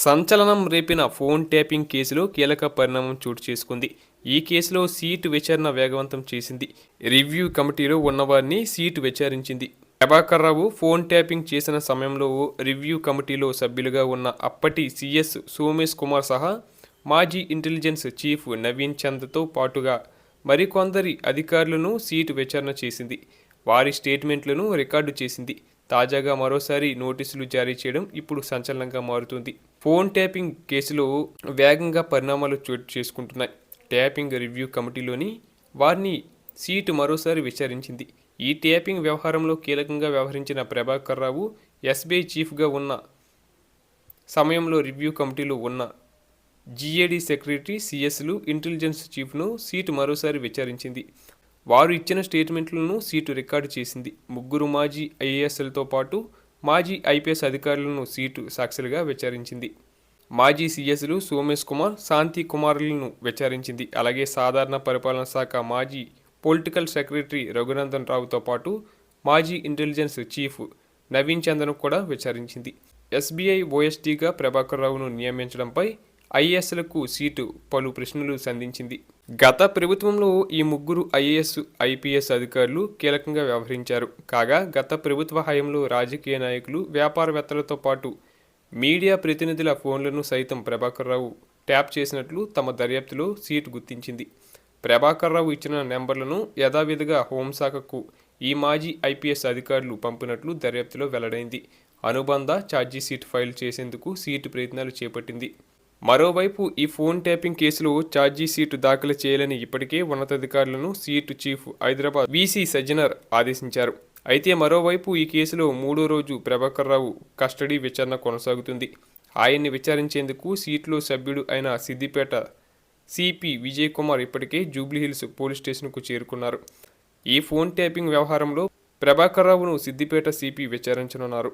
సంచలనం రేపిన phone tapping కేసులో కీలక పరిణామం చోటు చేసుకుంది. ఈ కేసులో సీటు విచారణ వేగవంతం చేసింది. రివ్యూ కమిటీలో ఉన్నవారిని seat విచారించింది. Prabhakar Rao phone tapping చేసిన సమయంలో రివ్యూ కమిటీలో సభ్యులుగా ఉన్న అప్పటి సీఎస్ సోమేష్ కుమార్ సహా మాజీ ఇంటెలిజెన్స్ చీఫ్ నవీన్ చంద్తో పాటుగా మరికొందరి అధికారులను సీటు విచారణ చేసింది. వారి స్టేట్మెంట్లను రికార్డు చేసింది. తాజాగా మరోసారి నోటీసులు జారీ చేయడం ఇప్పుడు సంచలనంగా మారుతుంది. ఫోన్ ట్యాపింగ్ కేసులో వేగంగా పరిణామాలు చోటు చేసుకుంటున్నాయి. ట్యాపింగ్ రివ్యూ కమిటీలోని వారిని సీటు మరోసారి విచారించింది. ఈ ట్యాపింగ్ వ్యవహారంలో కీలకంగా వ్యవహరించిన ప్రభాకర్ రావు ఎస్బీఐ చీఫ్గా ఉన్న సమయంలో రివ్యూ కమిటీలో ఉన్న జీఏడీ సెక్రటరీ, సిఎస్లు, ఇంటెలిజెన్స్ చీఫ్ను సీటు మరోసారి విచారించింది. వారు ఇచ్చిన స్టేట్మెంట్లను సీటు రికార్డు చేసింది. ముగ్గురు మాజీ ఐఏఎస్లతో పాటు మాజీ ఐపీఎస్ అధికారులను సీటు సాక్షులుగా విచారించింది. మాజీ సీఎస్లు సోమేష్ కుమార్, శాంతి కుమార్లను విచారించింది. అలాగే సాధారణ పరిపాలన శాఖ మాజీ పొలిటికల్ సెక్రటరీ రఘునందన్ రావుతో పాటు మాజీ ఇంటెలిజెన్స్ చీఫ్ నవీన్ చంద్ను కూడా విచారించింది. ఎస్బీఐ ఓఎస్డీగా ప్రభాకర్ రావును నియమించడంపై ఐఏఎస్లకు సీటు పలు ప్రశ్నలు సంధించింది. గత ప్రభుత్వంలో ఈ ముగ్గురు ఐఏఎస్, ఐపీఎస్ అధికారులు కీలకంగా వ్యవహరించారు. కాగా గత ప్రభుత్వ హయాంలో రాజకీయ నాయకులు, వ్యాపారవేత్తలతో పాటు మీడియా ప్రతినిధుల ఫోన్లను సైతం ప్రభాకర్ రావు ట్యాప్ చేసినట్లు తమ దర్యాప్తులో సీటు గుర్తించింది. ప్రభాకర్ రావు ఇచ్చిన నెంబర్లను యథావిధిగా హోంశాఖకు ఈ మాజీ ఐపీఎస్ అధికారులు పంపినట్లు దర్యాప్తులో వెల్లడైంది. అనుబంధ ఛార్జీషీట్ ఫైల్ చేసేందుకు సీటు ప్రయత్నాలు చేపట్టింది. మరోవైపు ఈ ఫోన్ ట్యాపింగ్ కేసులో ఛార్జీషీటు దాఖలు చేయాలని ఇప్పటికే ఉన్నతాధికారులను సీటు చీఫ్ హైదరాబాద్ వీసీ సజ్జనర్ ఆదేశించారు. అయితే మరోవైపు ఈ కేసులో మూడో రోజు ప్రభాకర్ రావు కస్టడీ విచారణ కొనసాగుతుంది. ఆయన్ని విచారించేందుకు సీట్లో సభ్యుడు అయిన సిద్దిపేట సిపి విజయ్ కుమార్ ఇప్పటికే జూబ్లీహిల్స్ పోలీస్ స్టేషన్కు చేరుకున్నారు. ఈ ఫోన్ ట్యాపింగ్ వ్యవహారంలో ప్రభాకర్ రావును సిద్దిపేట సిపి విచారించనున్నారు.